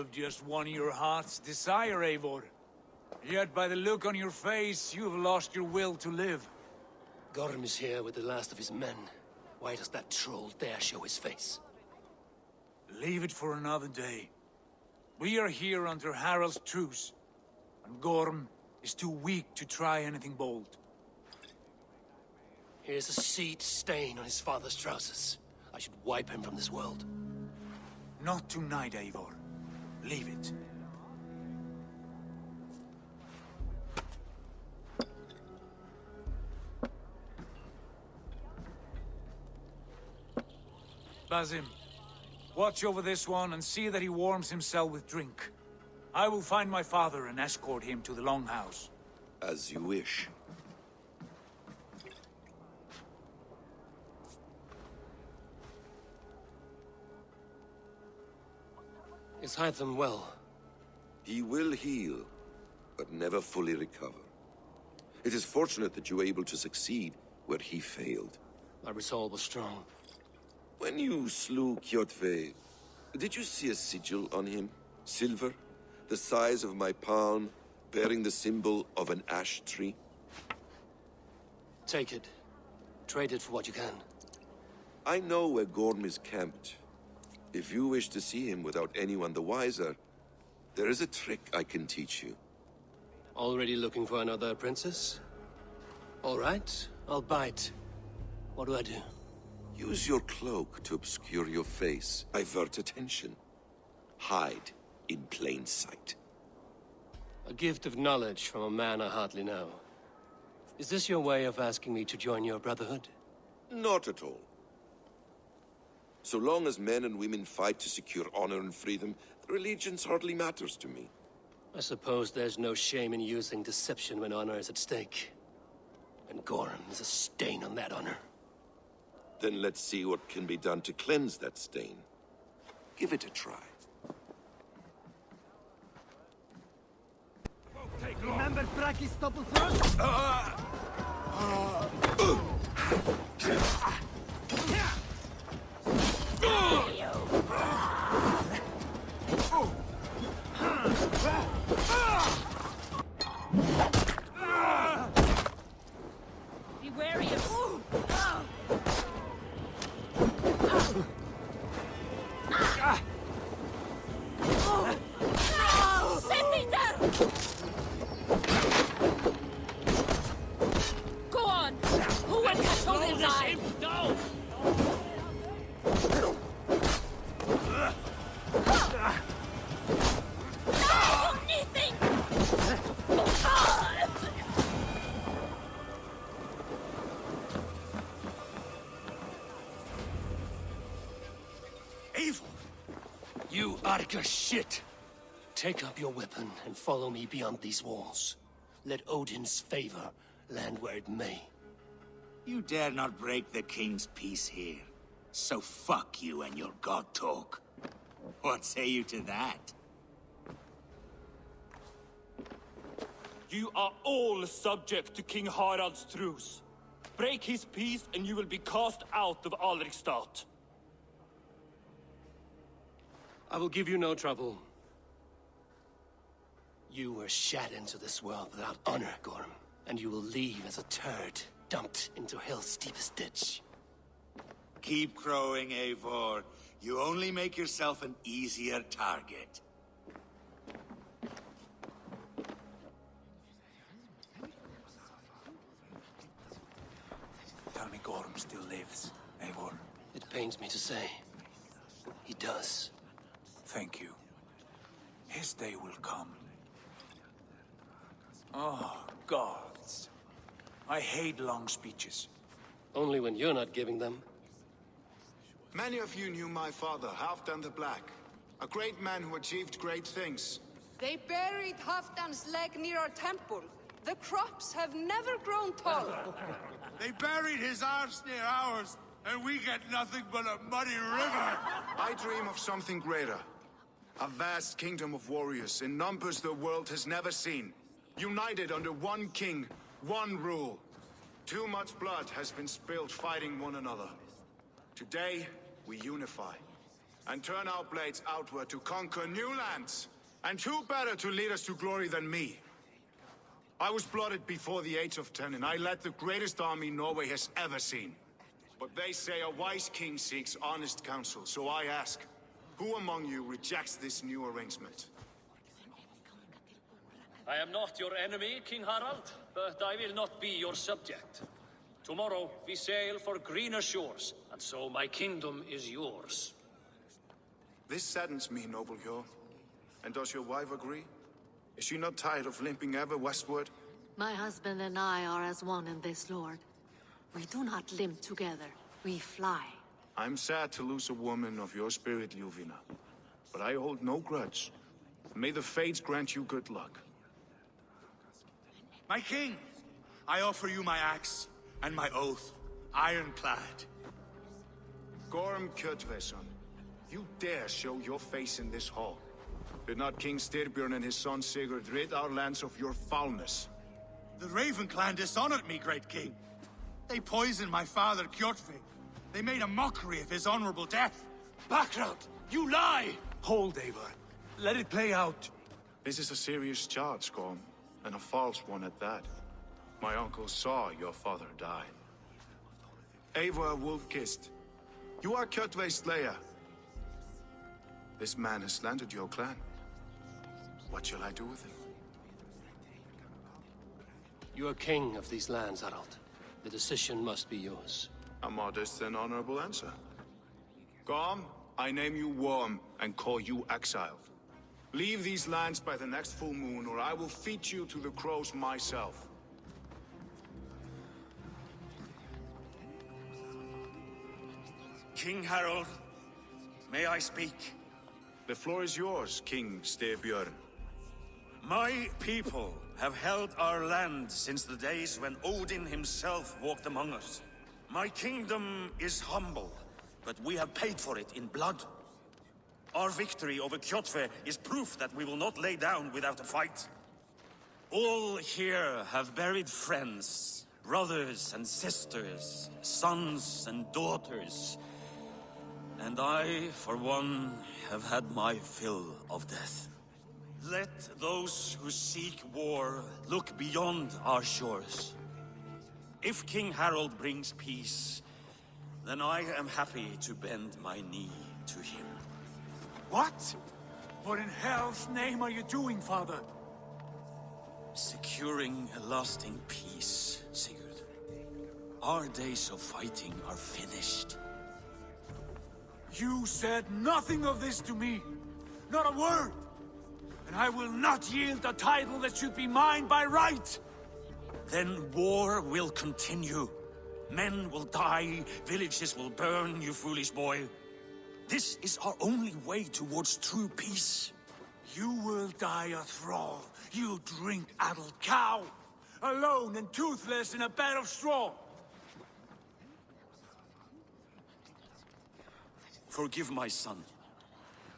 have just won your heart's desire, Eivor. Yet by the look on your face, you have lost your will to live. Gorm is here with the last of his men. Why does that troll dare show his face? Leave it for another day. We are here under Harald's truce, and Gorm is too weak to try anything bold. Here's a seed stain on his father's trousers. I should wipe him from this world. Not tonight, Eivor. Leave it. Basim, watch over this one and see that he warms himself with drink. I will find my father and escort him to the Longhouse. As you wish. Is Hytham well? He will heal, but never fully recover. It is fortunate that you were able to succeed where he failed. My resolve was strong. When you slew Kjotve, did you see a sigil on him? Silver, the size of my palm, bearing the symbol of an ash tree? Take it. Trade it for what you can. I know where Gorm is camped. If you wish to see him without anyone the wiser, there is a trick I can teach you. Already looking for another princess? All right, I'll bite. What do I do? Use your cloak to obscure your face. Divert attention. Hide in plain sight. A gift of knowledge from a man I hardly know. Is this your way of asking me to join your brotherhood? Not at all. So long as men and women fight to secure honor and freedom, their allegiance hardly matters to me. I suppose there's no shame in using deception when honor is at stake. And Gorm is a stain on that honor. Then let's see what can be done to cleanse that stain. Give it a try. Remember Braki's double thrust? Be wary of... Set me down! Go on! Who will control his eye? Down! No! Anything! Eivor! You Arga shit! Take up your weapon and follow me beyond these walls. Let Odin's favor land where it may. You dare not break the king's peace here. So fuck you and your god talk. What say you to that? You are all subject to King Harald's truce. Break his peace and you will be cast out of Alrikstad. I will give you no trouble. You were shat into this world without honor, Gorm. And you will leave as a turd, dumped into hell's steepest ditch. Keep crowing, Eivor. You only make yourself an easier target. Tell me Gorm still lives, Eivor. It pains me to say. He does. Thank you. His day will come. Oh, gods. I hate long speeches. Only when you're not giving them. Many of you knew my father, Halfdan the Black. A great man who achieved great things. They buried Halfdan's leg near our temple. The crops have never grown tall. They buried his arse near ours, and we get nothing but a muddy river. I dream of something greater. A vast kingdom of warriors in numbers the world has never seen. United under one king, one rule. Too much blood has been spilled fighting one another. Today, we unify. and turn our blades outward to conquer new lands. And who better to lead us to glory than me? I was blooded before the age of 10, and I led the greatest army Norway has ever seen. But they say a wise king seeks honest counsel, so I ask, who among you rejects this new arrangement? I am not your enemy, King Harald, but I will not be your subject. Tomorrow we sail for greener shores, and so my kingdom is yours. This saddens me, noble Hjor. And does your wife agree? Is she not tired of limping ever westward? My husband and I are as one in this, Lord. We do not limp together, we fly. I'm sad to lose a woman of your spirit, Ljuvina. But I hold no grudge. May the fates grant you good luck. My king, I offer you my axe and my oath, ironclad. Gorm Kjotveson, you dare show your face in this hall. Did not King Styrbjörn and his son Sigurd rid our lands of your foulness? The Raven clan dishonored me, great king. They poisoned my father, Kjotve. They made a mockery of his honorable death. Background! You lie! Hold, Eivor. Let it play out. This is a serious charge, Gorm, and a false one at that. My uncle saw your father die. Eivor Wolf-Kissed, you are Kjotve's slayer. This man has slandered your clan. What shall I do with him? You are king of these lands, Harald. The decision must be yours. A modest and honorable answer. Gorm, I name you Worm and call you exiled. Leave these lands by the next full moon, or I will feed you to the crows myself. King Harold, may I speak? The floor is yours, King Styrbjörn. My people have held our land since the days when Odin himself walked among us. My kingdom is humble, but we have paid for it in blood. Our victory over Kjotve is proof that we will not lay down without a fight. All here have buried friends, brothers and sisters, sons and daughters. And I, for one, have had my fill of death. Let those who seek war look beyond our shores. If King Harold brings peace, then I am happy to bend my knee to him. What? What in hell's name are you doing, father? Securing a lasting peace, Sigurd. Our days of fighting are finished. You said nothing of this to me. Not a word. And I will not yield a title that should be mine by right. Then war will continue. Men will die, villages will burn, you foolish boy. This is our only way towards true peace. You will die a thrall. You drink-addled cow. Alone and toothless in a bed of straw. Forgive my son.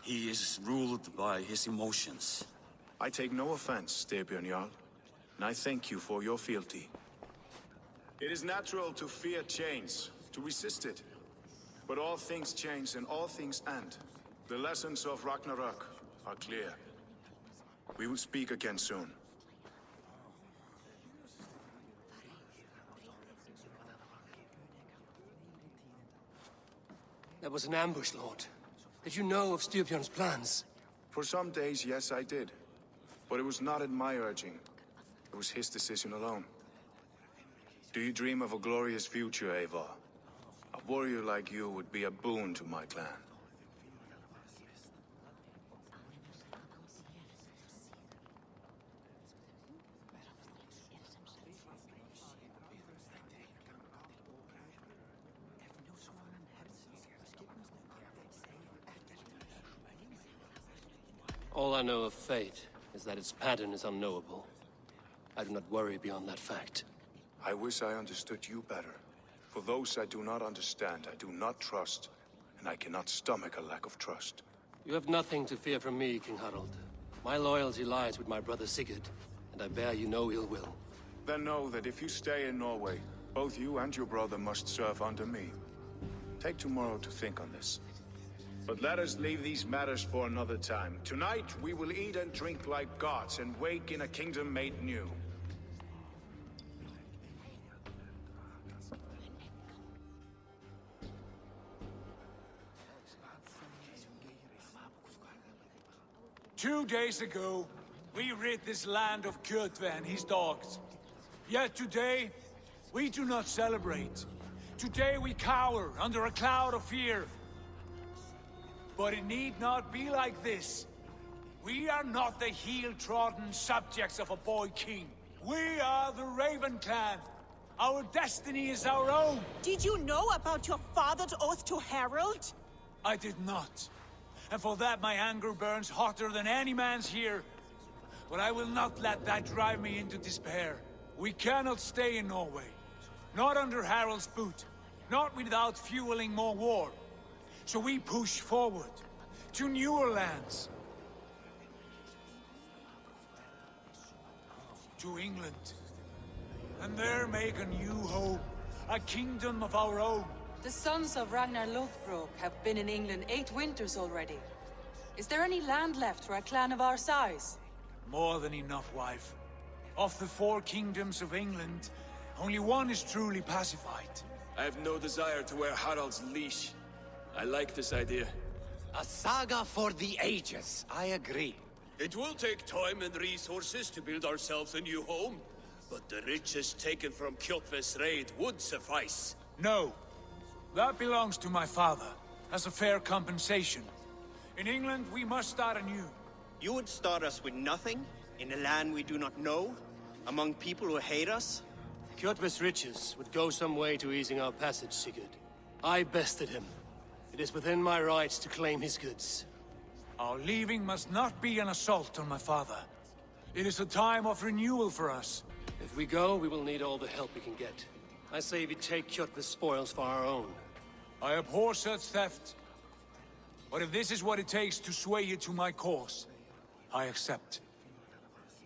He is ruled by his emotions. I take no offense, Styrbjörn Jarl, and I thank you for your fealty. It is natural to fear change, to resist it. But all things change and all things end. The lessons of Ragnarok are clear. We will speak again soon. That was an ambush, Lord. Did you know of Styrbjörn's plans? For some days, yes, I did. But it was not at my urging. It was his decision alone. Do you dream of a glorious future, Eivor? A warrior like you would be a boon to my clan. All I know of fate is that its pattern is unknowable. I do not worry beyond that fact. I wish I understood you better. For those I do not understand, I do not trust, and I cannot stomach a lack of trust. You have nothing to fear from me, King Harald. My loyalty lies with my brother Sigurd, and I bear you no ill will. Then know that if you stay in Norway, both you and your brother must serve under me. Take tomorrow to think on this. But let us leave these matters for another time. Tonight, we will eat and drink like gods and wake in a kingdom made new. 2 days ago, we rid this land of Kjotve and his dogs. Yet today, we do not celebrate. Today we cower under a cloud of fear. But it need not be like this. We are not the heel-trodden subjects of a boy king. We are the Raven clan. Our destiny is our own. Did you know about your father's oath to Harold? I did not. And for that my anger burns hotter than any man's here. But I will not let that drive me into despair. We cannot stay in Norway. Not under Harald's boot. Not without fueling more war. So we push forward. To newer lands. To England. And there make a new home. A kingdom of our own. The sons of Ragnar Lothbrok have been in England 8 winters already. Is there any land left for a clan of our size? More than enough, wife. Of the 4 kingdoms of England, only one is truly pacified. I have no desire to wear Harald's leash. I like this idea. A saga for the ages, I agree. It will take time and resources to build ourselves a new home, but the riches taken from Kjotve's raid would suffice. No. That belongs to my father, as a fair compensation. In England, we must start anew. You would start us with nothing? In a land we do not know? Among people who hate us? Kjotve's riches would go some way to easing our passage, Sigurd. I bested him. It is within my rights to claim his goods. Our leaving must not be an assault on my father. It is a time of renewal for us. If we go, we will need all the help we can get. I say we take Kjotve's spoils for our own. I abhor such theft. But if this is what it takes to sway you to my cause, I accept.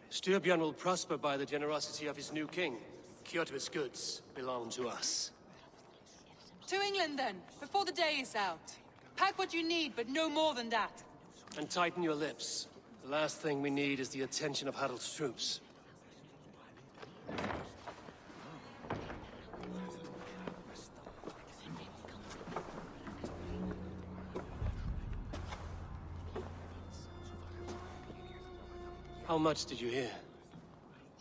Styrbjörn will prosper by the generosity of his new king. Kjotve's goods belong to us. To England then, before the day is out. Pack what you need, but no more than that. And tighten your lips. The last thing we need is the attention of Harald's troops. How much did you hear?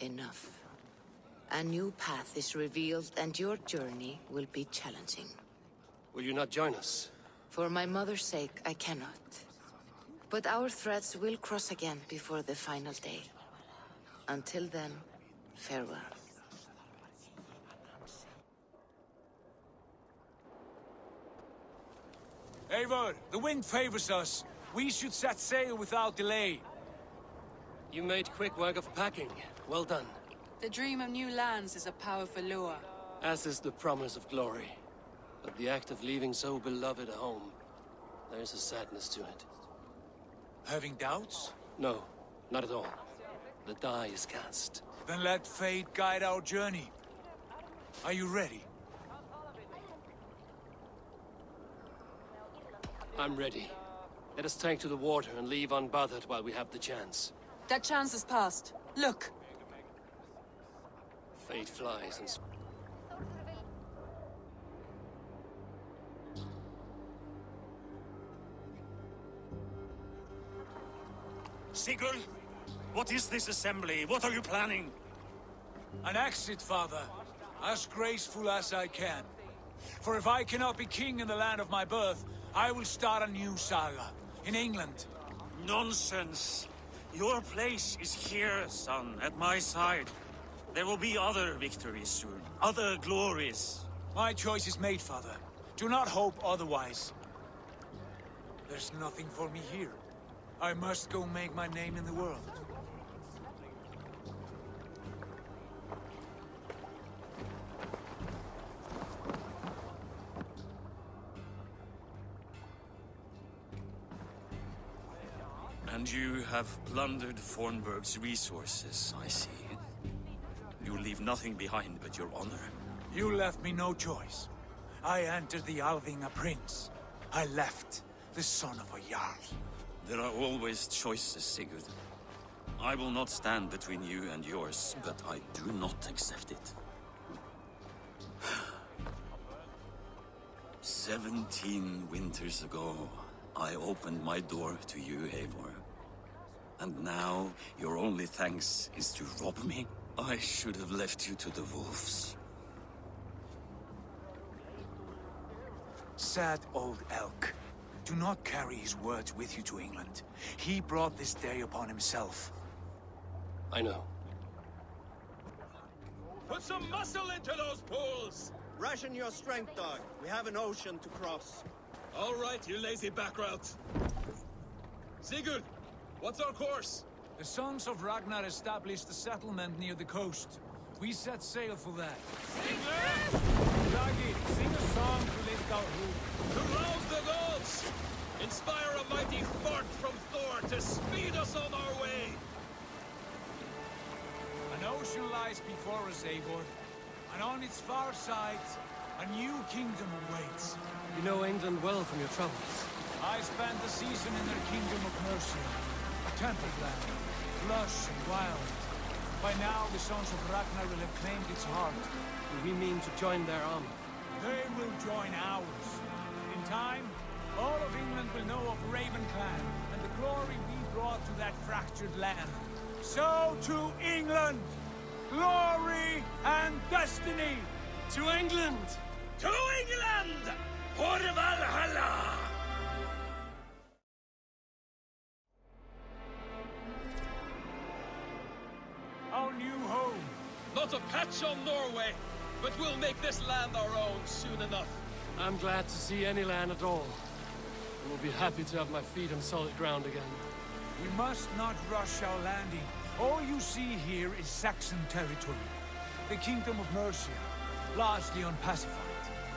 Enough. A new path is revealed, and your journey will be challenging. Will you not join us? For my mother's sake, I cannot. But our threads will cross again before the final day. Until then, farewell. Eivor, the wind favors us. We should set sail without delay. You made quick work of packing. Well done. The dream of new lands is a powerful lure. As is the promise of glory. But the act of leaving so beloved a home, there's a sadness to it. Having doubts? No, not at all. The die is cast. Then let fate guide our journey. Are you ready? I'm ready. Let us take to the water and leave unbothered while we have the chance. That chance is past. Look! Fate flies and... Sigurd, what is this assembly? What are you planning? An exit, father. As graceful as I can. For if I cannot be king in the land of my birth, I will start a new saga. In England. Nonsense. Your place is here, son, at my side. There will be other victories soon. Other glories. My choice is made, father. Do not hope otherwise. There's nothing for me here. I must go make my name in the world. And you have plundered Fornburg's resources, I see. You leave nothing behind but your honor. You left me no choice. I entered the Alving a prince. I left the son of a Jarl. There are always choices, Sigurd. I will not stand between you and yours, but I do not accept it. 17 winters ago, I opened my door to you, Eivor. And now, your only thanks is to rob me? I should have left you to the wolves. Sad old elk. Do not carry his words with you to England. He brought this day upon himself. I know. Put some muscle into those pools! Ration your strength, dog. We have an ocean to cross. All right, you lazy backrout. Sigurd, what's our course? The sons of Ragnar established a settlement near the coast. We set sail for that. Raggi, sing a song to lift our hoop. To rouse the gods! Inspire a mighty fart from Thor to speed us on our way! An ocean lies before us, Eivor. And on its far side, a new kingdom awaits. You know England well from your travels. I spent the season in their kingdom of Mercia. A temperate land, lush and wild. By now, the sons of Ragnar will have claimed its heart. Do we mean to join their army? They will join ours. In time, all of England will know of Raven Clan and the glory we brought to that fractured land. So to England! Glory and destiny! To England! To England! For Valhalla! Our new home. Not a patch on Norway, but we'll make this land our own soon enough. I'm glad to see any land at all. And will be happy to have my feet on solid ground again. We must not rush our landing. All you see here is Saxon territory. The Kingdom of Mercia, largely unpacified.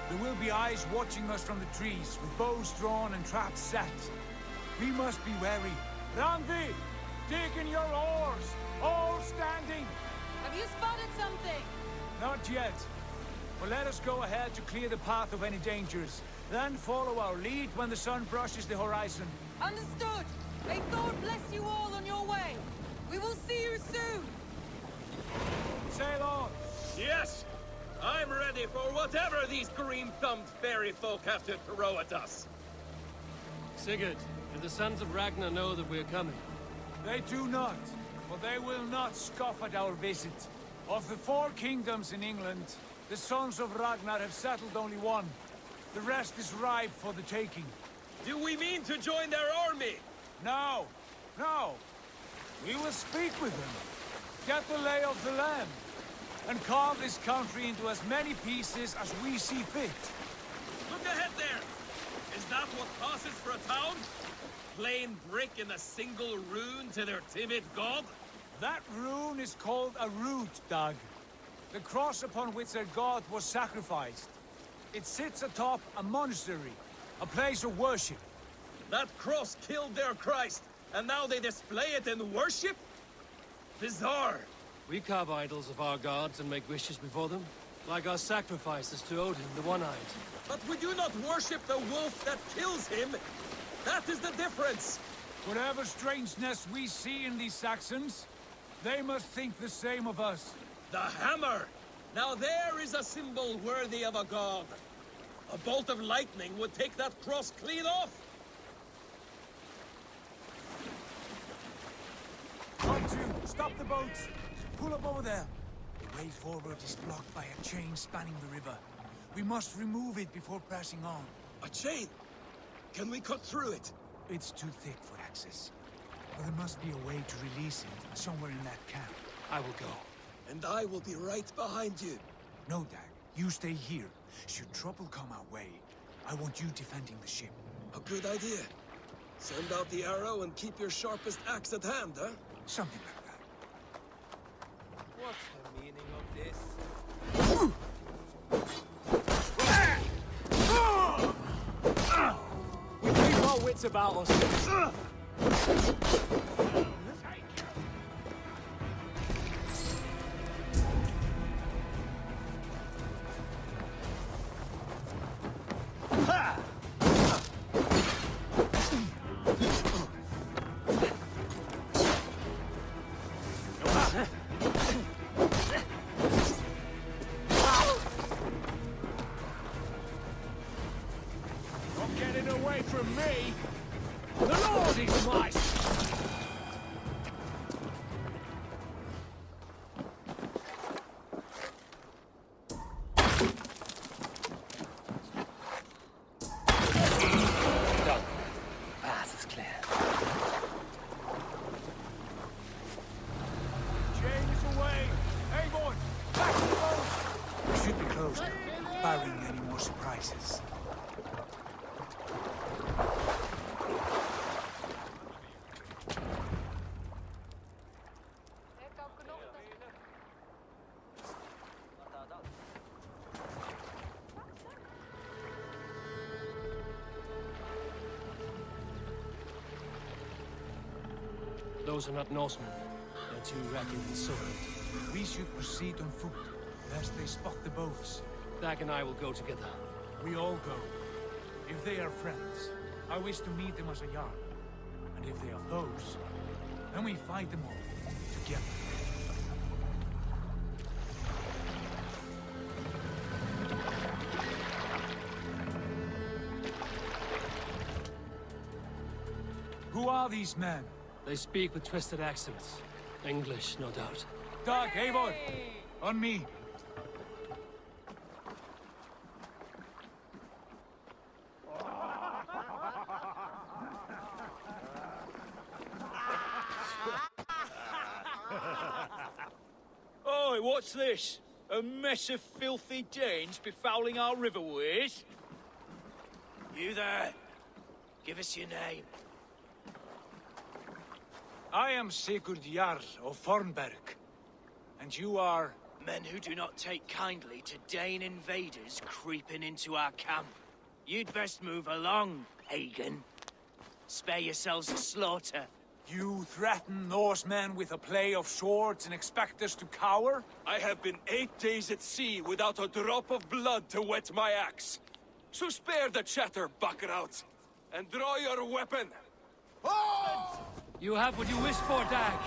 There will be eyes watching us from the trees, with bows drawn and traps set. We must be wary. Randvi, dig in your oars, all standing. Have you spotted something? Not yet. But let us go ahead to clear the path of any dangers. Then follow our lead when the sun brushes the horizon. Understood. May Thor bless you all on your way. We will see you soon. Sail on. Yes! I'm ready for whatever these green-thumbed fairy folk have to throw at us. Sigurd, do the sons of Ragnar know that we're coming? They do not, but they will not scoff at our visit. Of the 4 kingdoms in England, the sons of Ragnar have settled only one. The rest is ripe for the taking. Do we mean to join their army? No, no. We will speak with them, get the lay of the land, and carve this country into as many pieces as we see fit. Look ahead there! Is that what passes for a town? Plain brick in a single rune to their timid god? That rune is called a root, Dag. The cross upon which their god was sacrificed. It sits atop a monastery, a place of worship. That cross killed their Christ, and now they display it in worship? Bizarre. We carve idols of our gods and make wishes before them, like our sacrifices to Odin, the One-Eyed. But we do not worship the wolf that kills him. That is the difference. Whatever strangeness we see in these Saxons, they must think the same of us. The hammer! Now there is a symbol worthy of a god. A bolt of lightning would take that cross clean off. Come to, stop the boats. Pull up over there. The way forward is blocked by a chain spanning the river. We must remove it before pressing on. A chain? Can we cut through it? It's too thick for access. But there must be a way to release it, somewhere in that camp. I will go. And I will be right behind you. No, Dag. You stay here. Should trouble come our way, I want you defending the ship. A good idea. Send out the arrow and keep your sharpest axe at hand, huh? Something like that. What's the meaning of this? We keep our wits about us. Those are not Norsemen. They're too ragged and soiled. We should proceed on foot, lest they spot the boats. Dag and I will go together. We all go. If they are friends, I wish to meet them as a Jarl. And if they are foes, then we fight them all, together. Who are these men? They speak with twisted accents. English, no doubt. Dag, Eivor! On me! Oi, what's this? A mess of filthy Danes befouling our riverways? You there! Give us your name. I am Sigurd Jarl of Fornberg. And you are... Men who do not take kindly to Dane invaders creeping into our camp. You'd best move along, pagan. Spare yourselves the slaughter. You threaten Norsemen with a play of swords and expect us to cower? I have been 8 days at sea without a drop of blood to wet my axe. So spare the chatter, buckerouts, and draw your weapon. You have what you wished for, Dag.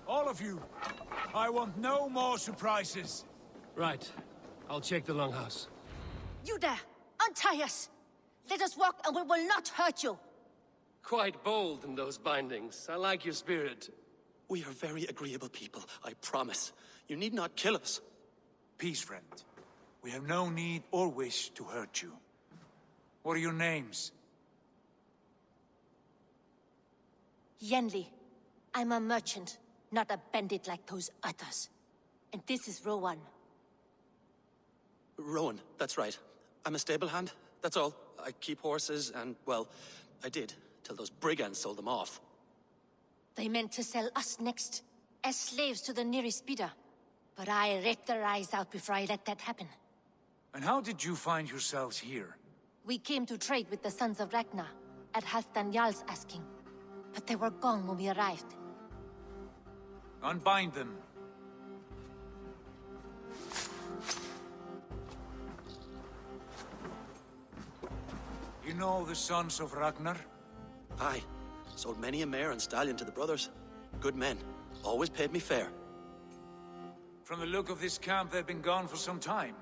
All of you. I want no more surprises. Right. I'll check the longhouse. You there! Untie us! Let us walk and we will not hurt you! Quite bold in those bindings. I like your spirit. We are very agreeable people, I promise. You need not kill us. Peace, friend. We have no need or wish to hurt you. What are your names? Yenli. I'm a merchant, not a bandit like those others. And this is Rowan. Rowan, that's right. I'm a stable hand, that's all. I keep horses and, well, I did, till those brigands sold them off. They meant to sell us next, as slaves to the nearest bidder. But I ripped their eyes out before I let that happen. And how did you find yourselves here? We came to trade with the Sons of Ragnar, at Halfdan Jarl's asking. But they were gone when we arrived. Unbind them. You know the Sons of Ragnar? Aye. Sold many a mare and stallion to the brothers. Good men. Always paid me fair. From the look of this camp, they've been gone for some time.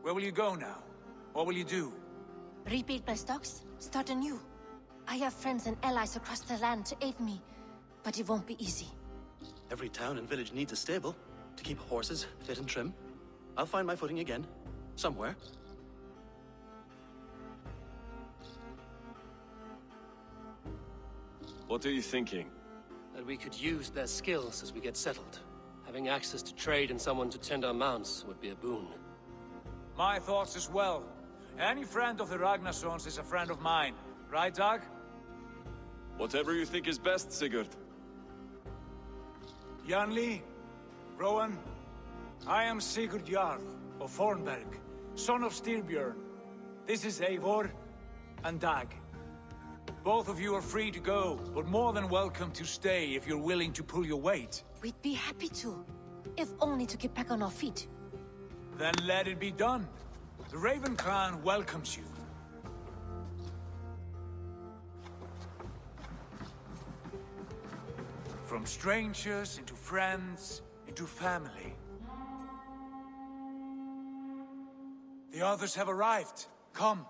Where will you go now? What will you do? Rebuild my stocks? Start anew. I have friends and allies across the land to aid me, but it won't be easy. Every town and village needs a stable to keep horses fit and trim. I'll find my footing again, somewhere. What are you thinking? That we could use their skills as we get settled. Have Having access to trade and someone to tend our mounts would be a boon. My thoughts as well. Any friend of the Ragnarsons is a friend of mine. Right, Dag? Whatever you think is best, Sigurd. Janli, Rowan, I am Sigurd Jarl of Fornberg, son of Styrbjörn. This is Eivor and Dag. Both of you are free to go, but more than welcome to stay if you're willing to pull your weight. We'd be happy to, if only to get back on our feet. Then let it be done. The Raven Clan welcomes you. From strangers into friends, into family. The others have arrived. Come.